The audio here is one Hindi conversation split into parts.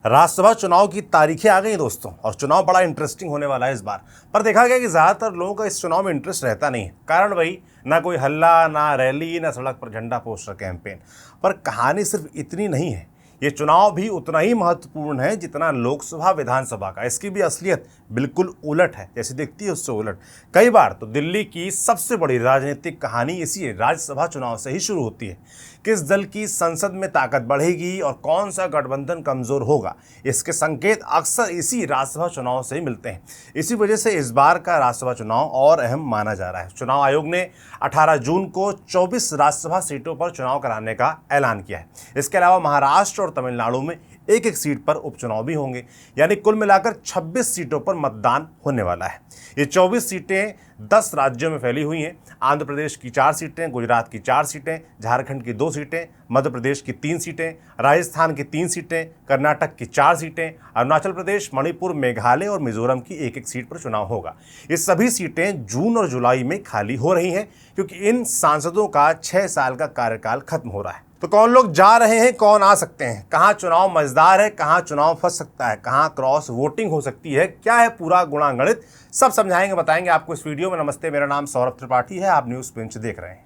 राज्यसभा चुनाव की तारीखें आ गई दोस्तों, और चुनाव बड़ा इंटरेस्टिंग होने वाला है इस बार। पर देखा गया कि ज़्यादातर लोगों का इस चुनाव में इंटरेस्ट रहता नहीं है। कारण वही, ना कोई हल्ला, ना रैली, ना सड़क पर झंडा पोस्टर कैंपेन। पर कहानी सिर्फ इतनी नहीं है, ये चुनाव भी उतना ही महत्वपूर्ण है जितना लोकसभा विधानसभा का। इसकी भी असलियत बिल्कुल उलट है, जैसी दिखती है उससे उलट। कई बार तो दिल्ली की सबसे बड़ी राजनीतिक कहानी इसी राज्यसभा चुनाव से ही शुरू होती है। किस दल की संसद में ताकत बढ़ेगी और कौन सा गठबंधन कमजोर होगा, इसके संकेत अक्सर इसी राज्यसभा चुनाव से ही मिलते हैं। इसी वजह से इस बार का राज्यसभा चुनाव और अहम माना जा रहा है। चुनाव आयोग ने 18 जून को 24 राज्यसभा सीटों पर चुनाव कराने का ऐलान किया है। इसके अलावा महाराष्ट्र और तमिलनाडु में एक एक सीट पर उपचुनाव भी होंगे, यानी कुल मिलाकर 26 सीटों पर मतदान होने वाला है। ये 24 सीटें 10 राज्यों में फैली हुई हैं। आंध्र प्रदेश की 4 सीटें, गुजरात की 4 सीटें, झारखंड की 2 सीटें, मध्य प्रदेश की 3 सीटें, राजस्थान की 3 सीटें, कर्नाटक की 4 सीटें, अरुणाचल प्रदेश, मणिपुर, मेघालय और मिजोरम की एक एक सीट पर चुनाव होगा। ये सभी सीटें जून और जुलाई में खाली हो रही हैं, क्योंकि इन सांसदों का 6 साल का कार्यकाल खत्म हो रहा है। तो कौन लोग जा रहे हैं, कौन आ सकते हैं, कहाँ चुनाव मजेदार है, कहाँ चुनाव फंस सकता है, कहाँ क्रॉस वोटिंग हो सकती है, क्या है पूरा गुणागणित, सब समझाएंगे, बताएंगे आपको इस वीडियो में। नमस्ते, मेरा नाम सौरभ त्रिपाठी है, आप न्यूज़ पिंच देख रहे हैं।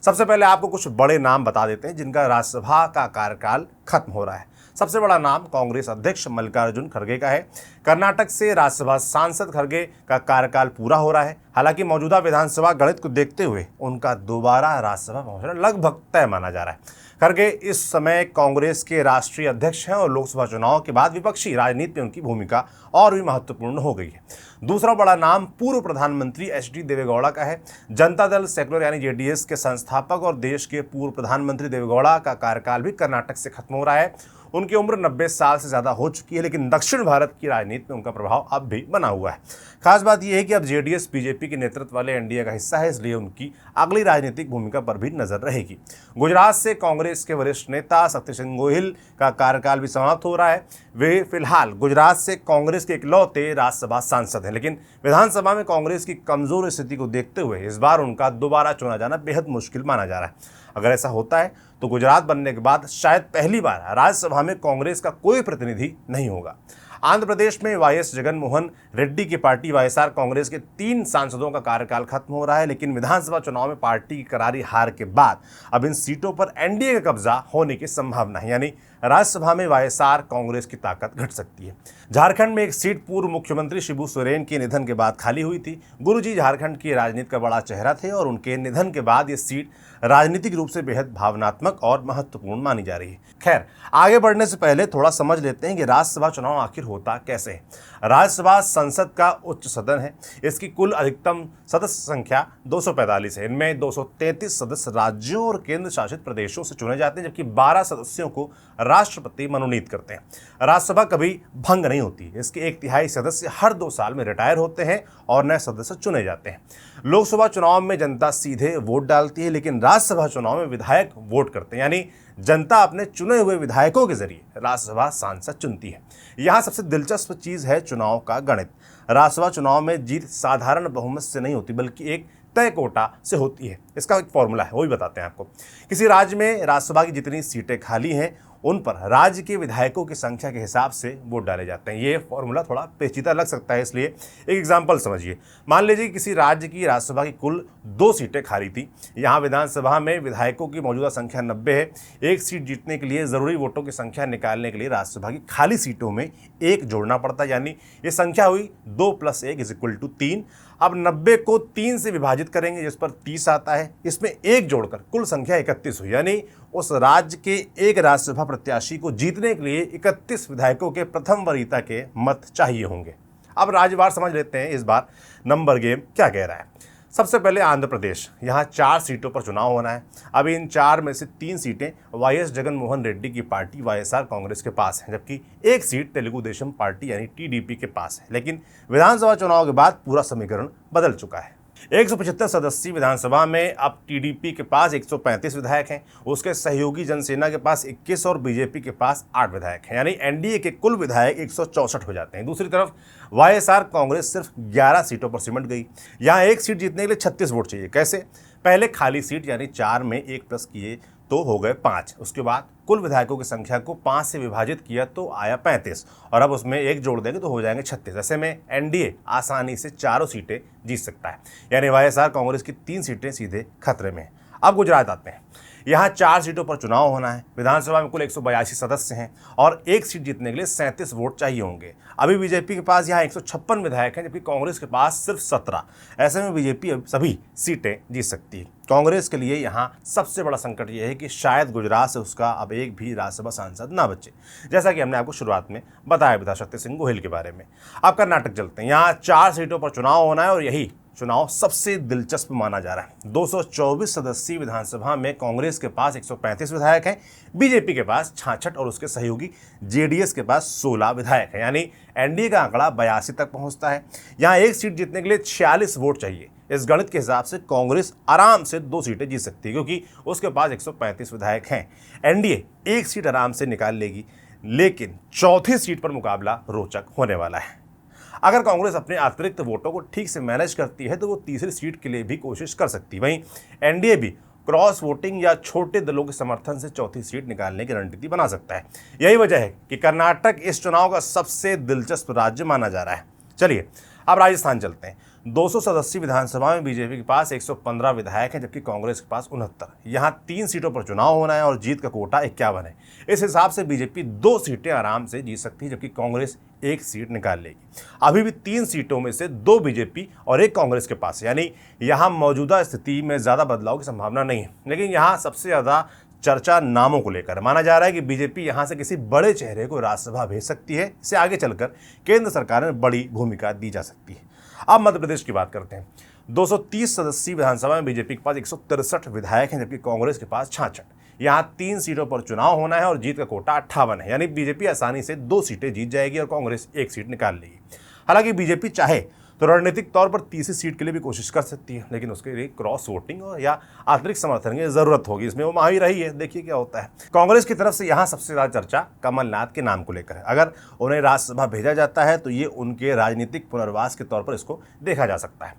सबसे पहले आपको कुछ बड़े नाम बता देते हैं जिनका राज्यसभा का कार्यकाल खत्म हो रहा है। सबसे बड़ा नाम कांग्रेस अध्यक्ष मल्लिकार्जुन खड़गे का है। कर्नाटक से राज्यसभा सांसद खड़गे का कार्यकाल पूरा हो रहा है। हालांकि मौजूदा विधानसभा गणित को देखते हुए उनका दोबारा राज्यसभा पहुंचना लगभग तय माना जा रहा है। खड़गे इस समय कांग्रेस के राष्ट्रीय अध्यक्ष हैं और लोकसभा चुनाव के बाद विपक्षी राजनीति में उनकी भूमिका और भी महत्वपूर्ण हो गई है। दूसरा बड़ा नाम पूर्व प्रधानमंत्री एच.डी. देवेगौड़ा का है। जनता दल सेक्युलर यानी जेडीएस के संस्थापक और देश के पूर्व प्रधानमंत्री देवेगौड़ा का कार्यकाल भी कर्नाटक से खत्म हो रहा है। उनकी उम्र 90 साल से ज़्यादा हो चुकी है, लेकिन दक्षिण भारत की राजनीति में उनका प्रभाव अब भी बना हुआ है। खास बात यह है कि अब जेडीएस बीजेपी के नेतृत्व वाले एनडीए का हिस्सा है, इसलिए उनकी अगली राजनीतिक भूमिका पर भी नजर रहेगी। गुजरात से कांग्रेस के वरिष्ठ नेता शक्ति सिंह गोहिल का कार्यकाल भी समाप्त हो रहा है। वे फिलहाल गुजरात से कांग्रेस के इकलौते राज्यसभा सांसद हैं, लेकिन विधानसभा में कांग्रेस की कमजोर स्थिति को देखते हुए इस बार उनका दोबारा चुना जाना बेहद मुश्किल माना जा रहा है। अगर ऐसा होता है तो गुजरात बनने के बाद शायद पहली बार राज्यसभा में कांग्रेस का कोई प्रतिनिधि नहीं होगा। आंध्र प्रदेश में वाईएस जगनमोहन रेड्डी की पार्टी वाईएसआर कांग्रेस के 3 सांसदों का कार्यकाल खत्म हो रहा है, लेकिन विधानसभा चुनाव में पार्टी की करारी हार के बाद अब इन सीटों पर एनडीए का कब्जा होने की संभावना है, यानी राज्यसभा में वाईएसआर कांग्रेस की ताकत घट सकती है। झारखंड में एक सीट पूर्व मुख्यमंत्री शिबू सोरेन के निधन के बाद खाली हुई थी। गुरुजी झारखंड की राजनीति का बड़ा चेहरा थे और उनके निधन के बाद ये सीट राजनीतिक रूप से बेहद भावनात्मक और महत्वपूर्ण मानी जा रही है। खैर, आगे बढ़ने से पहले थोड़ा समझ लेते हैं कि राज्यसभा चुनाव आखिर होता कैसे है। राज्यसभा संसद का उच्च सदन है। इसकी कुल अधिकतम सदस्य संख्या 245 है। इनमें 233 सदस्य राज्यों और केंद्र शासित प्रदेशों से चुने जाते हैं, जबकि 12 सदस्यों को राष्ट्रपति मनोनीत करते हैं। राज्यसभा कभी भंग नहीं होती। इसके 1/3 सदस्य हर 2 साल में रिटायर होते हैं और नए सदस्य चुने जाते हैं। लोकसभा चुनाव में जनता सीधे वोट डालती है, लेकिन राज्यसभा चुनाव में विधायक वोट करते हैं, यानी जनता अपने चुने हुए विधायकों के जरिए राज्यसभा सांसद चुनती है। यहाँ सबसे दिलचस्प चीज है चुनाव का गणित। राज्यसभा चुनाव में जीत साधारण बहुमत से नहीं होती, बल्कि एक तय कोटा से होती है। इसका एक फॉर्मूला है, वो भी बताते हैं आपको। किसी राज्य में राज्यसभा की जितनी सीटें खाली हैं, उन पर राज्य के विधायकों की संख्या के हिसाब से वोट डाले जाते हैं। ये फॉर्मूला थोड़ा पेचीदा लग सकता है, इसलिए एक एग्जांपल समझिए। मान लीजिए किसी राज्य की राज्यसभा की कुल 2 सीटें खाली थी। यहाँ विधानसभा में विधायकों की मौजूदा संख्या 90 है। एक सीट जीतने के लिए ज़रूरी वोटों की संख्या निकालने के लिए राज्यसभा की खाली सीटों में 1 जोड़ना पड़ता है, यानी ये संख्या हुई 2 + 1 = 3। अब 90 को 3 से विभाजित करेंगे, जिस पर 30 आता है। इसमें 1 जोड़कर कुल संख्या 31 हुई, यानी उस राज्य के एक राज्यसभा प्रत्याशी को जीतने के लिए 31 विधायकों के प्रथम वरीयता के मत चाहिए होंगे। अब राज्यवार समझ लेते हैं इस बार नंबर गेम क्या कह रहा है। सबसे पहले आंध्र प्रदेश, यहाँ 4 सीटों पर चुनाव होना है। अब इन 4 में से 3 सीटें वाईएस जगनमोहन रेड्डी की पार्टी वाईएसआर कांग्रेस के पास है, जबकि एक सीट तेलुगु देशम पार्टी यानी टीडीपी के पास है। लेकिन विधानसभा चुनाव के बाद पूरा समीकरण बदल चुका है। 175 सदस्यीय विधानसभा में अब टीडीपी के पास 135 विधायक हैं, उसके सहयोगी जनसेना के पास 21 और बीजेपी के पास 8 विधायक हैं, यानी एनडीए के कुल विधायक 164 हो जाते हैं। दूसरी तरफ वाईएसआर कांग्रेस सिर्फ 11 सीटों पर सिमट गई। यहाँ एक सीट जीतने के लिए 36 वोट चाहिए। कैसे? पहले खाली सीट यानी 4 में 1 प्लस किए तो हो गए 5, उसके बाद कुल विधायकों की संख्या को 5 से विभाजित किया तो आया 35 और अब उसमें एक जोड़ देंगे तो हो जाएंगे 36। ऐसे में एनडीए आसानी से चारों सीटें जीत सकता है, यानी वाईएसआर कांग्रेस की 3 सीटें सीधे खतरे में हैं। अब गुजरात आते हैं। यहाँ 4 सीटों पर चुनाव होना है। विधानसभा में कुल 182 सदस्य हैं और एक सीट जीतने के लिए 37 वोट चाहिए होंगे। अभी बीजेपी के पास यहाँ 156 विधायक हैं, जबकि कांग्रेस के पास सिर्फ 17। ऐसे में बीजेपी अब सभी सीटें जीत सकती है। कांग्रेस के लिए यहाँ सबसे बड़ा संकट यह है कि शायद गुजरात से उसका अब एक भी राज्यसभा सांसद ना बचे, जैसा कि हमने आपको शुरुआत में बताया था शक्ति सिंह गोहिल के बारे में। अब कर्नाटक चलते हैं। यहाँ 4 सीटों पर चुनाव होना है और यही चुनाव सबसे दिलचस्प माना जा रहा है। 224 सदस्यीय विधानसभा में कांग्रेस के पास 135 विधायक हैं, बीजेपी के पास 66 और उसके सहयोगी जेडीएस के पास 16 विधायक हैं, यानी एनडीए का आंकड़ा 82 तक पहुंचता है। यहां एक सीट जीतने के लिए 46 वोट चाहिए। इस गणित के हिसाब से कांग्रेस आराम से 2 सीटें जीत सकती है, क्योंकि उसके पास 135 विधायक हैं। एनडीए एक सीट आराम से निकाल लेगी, लेकिन चौथी सीट पर मुकाबला रोचक होने वाला है। अगर कांग्रेस अपने अतिरिक्त वोटों को ठीक से मैनेज करती है तो वो तीसरी सीट के लिए भी कोशिश कर सकती है। वहीं एनडीए भी क्रॉस वोटिंग या छोटे दलों के समर्थन से चौथी सीट निकालने की रणनीति बना सकता है। यही वजह है कि कर्नाटक इस चुनाव का सबसे दिलचस्प राज्य माना जा रहा है। चलिए अब राजस्थान चलते हैं। 200 सदस्यीय विधानसभा में बीजेपी के पास 115 विधायक हैं, जबकि कांग्रेस के पास 69। यहाँ 3 सीटों पर चुनाव होना है और जीत का कोटा 51 है। इस हिसाब से बीजेपी 2 सीटें आराम से जीत सकती है, जबकि कांग्रेस एक सीट निकाल लेगी। अभी भी 3 सीटों में से 2 बीजेपी और 1 कांग्रेस के पास है, यानी यहाँ मौजूदा स्थिति में ज़्यादा बदलाव की संभावना नहीं है। लेकिन यहाँ सबसे ज़्यादा चर्चा नामों को लेकर माना जा रहा है कि बीजेपी यहां से किसी बड़े चेहरे को राज्यसभा भेज सकती है। इससे आगे चलकर केंद्र सरकार में बड़ी भूमिका दी जा सकती है। अब मध्य प्रदेश की बात करते हैं। 230 सदस्यीय विधानसभा में बीजेपी के पास 163 विधायक हैं, जबकि कांग्रेस के पास 66। यहां 3 सीटों पर चुनाव होना है और जीत का कोटा 58 है, यानी बीजेपी आसानी से 2 सीटें जीत जाएगी और कांग्रेस 1 सीट निकाल लेगी। हालांकि बीजेपी चाहे तो रणनीतिक तौर पर तीसरी सीट के लिए भी कोशिश कर सकती है, लेकिन उसके लिए क्रॉस वोटिंग या अतिरिक्त समर्थन की जरूरत होगी। इसमें वो माहिर रही है, देखिए क्या होता है। कांग्रेस की तरफ से यहाँ सबसे ज्यादा चर्चा कमलनाथ के नाम को लेकर है। अगर उन्हें राज्यसभा भेजा जाता है तो ये उनके राजनीतिक पुनर्वास के तौर पर इसको देखा जा सकता है।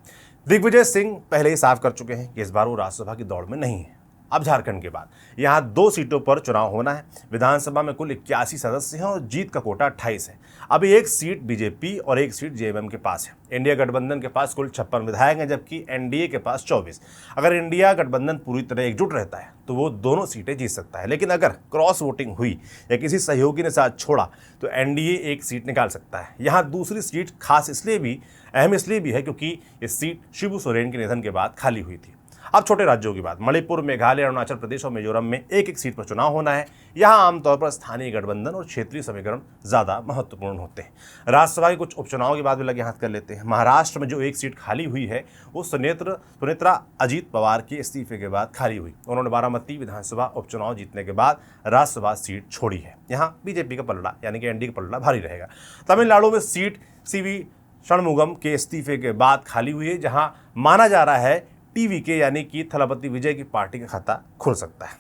दिग्विजय सिंह पहले ही साफ कर चुके हैं कि इस बार वो राज्यसभा की दौड़ में नहीं है। अब झारखंड के बाद यहाँ 2 सीटों पर चुनाव होना है। विधानसभा में कुल 81 सदस्य हैं और जीत का कोटा 28 है। अभी 1 सीट बीजेपी और 1 सीट जेएमएम के पास है। इंडिया गठबंधन के पास कुल 56 विधायक हैं, जबकि एनडीए के पास 24। अगर इंडिया गठबंधन पूरी तरह एकजुट रहता है तो वो दोनों सीटें जीत सकता है, लेकिन अगर क्रॉस वोटिंग हुई या किसी सहयोगी ने साथ छोड़ा तो एनडीए 1 सीट निकाल सकता है। यहाँ दूसरी सीट खास अहम इसलिए भी है क्योंकि ये सीट शिबू सोरेन के निधन के बाद खाली हुई थी। अब छोटे राज्यों की बात। मणिपुर, मेघालय, अरुणाचल प्रदेश और मिजोरम में 1-1 सीट पर चुनाव होना है। यहाँ आमतौर पर स्थानीय गठबंधन और क्षेत्रीय समीकरण ज्यादा महत्वपूर्ण होते हैं। राज्यसभा के कुछ उपचुनाव की बात भी लगे हाथ कर लेते हैं। महाराष्ट्र में जो 1 सीट खाली हुई है वो सुनेत्रा अजीत पवार के इस्तीफे के बाद खाली हुई। उन्होंने बारामती विधानसभा उपचुनाव जीतने के बाद राज्यसभा सीट छोड़ी है। यहाँ बीजेपी का पलड़ा यानी कि एनडीए का पलड़ा भारी रहेगा। तमिलनाडु में सीट सीवी षणमुगम के इस्तीफे के बाद खाली हुई है, जहाँ माना जा रहा है टीवीके यानी कि थलपति विजय की पार्टी का खाता खुल सकता है।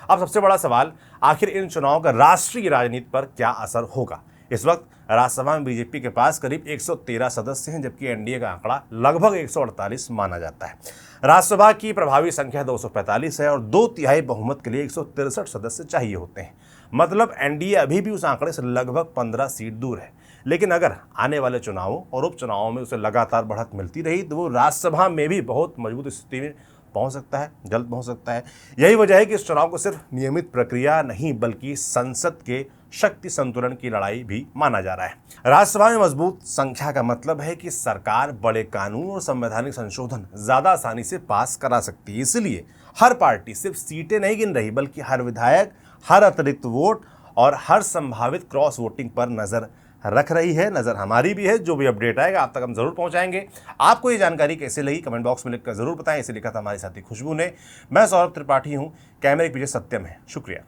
अब सबसे बड़ा सवाल, आखिर इन चुनावों का राष्ट्रीय राजनीति पर क्या असर होगा। इस वक्त राज्यसभा में बीजेपी के पास करीब 113 सदस्य हैं, जबकि एनडीए का आंकड़ा लगभग 148 माना जाता है। राज्यसभा की प्रभावी संख्या 245 है और 2/3 बहुमत के लिए 163 सदस्य चाहिए होते हैं। मतलब एनडीए अभी भी उस आंकड़े से लगभग 15 सीट दूर है। लेकिन अगर आने वाले चुनावों और उपचुनावों में उसे लगातार बढ़त मिलती रही तो वो राज्यसभा में भी बहुत मजबूत स्थिति में पहुंच सकता है, जल्द पहुंच सकता है। यही वजह है कि इस चुनाव को सिर्फ नियमित प्रक्रिया नहीं बल्कि संसद के शक्ति संतुलन की लड़ाई भी माना जा रहा है। राज्यसभा में मजबूत संख्या का मतलब है कि सरकार बड़े कानून और संवैधानिक संशोधन ज्यादा आसानी से पास करा सकती है। इसलिए हर पार्टी सिर्फ सीटें नहीं गिन रही बल्कि हर विधायक, हर अतिरिक्त वोट और हर संभावित क्रॉस वोटिंग पर नजर रख रही है। नज़र हमारी भी है। जो भी अपडेट आएगा आप तक हम जरूर पहुंचाएंगे। आपको ये जानकारी कैसे लगी कमेंट बॉक्स में लिखकर जरूर बताएं। इसे लिखा था हमारी साथी खुशबू ने। मैं सौरभ त्रिपाठी हूं, कैमरे के पीछे सत्यम है। शुक्रिया।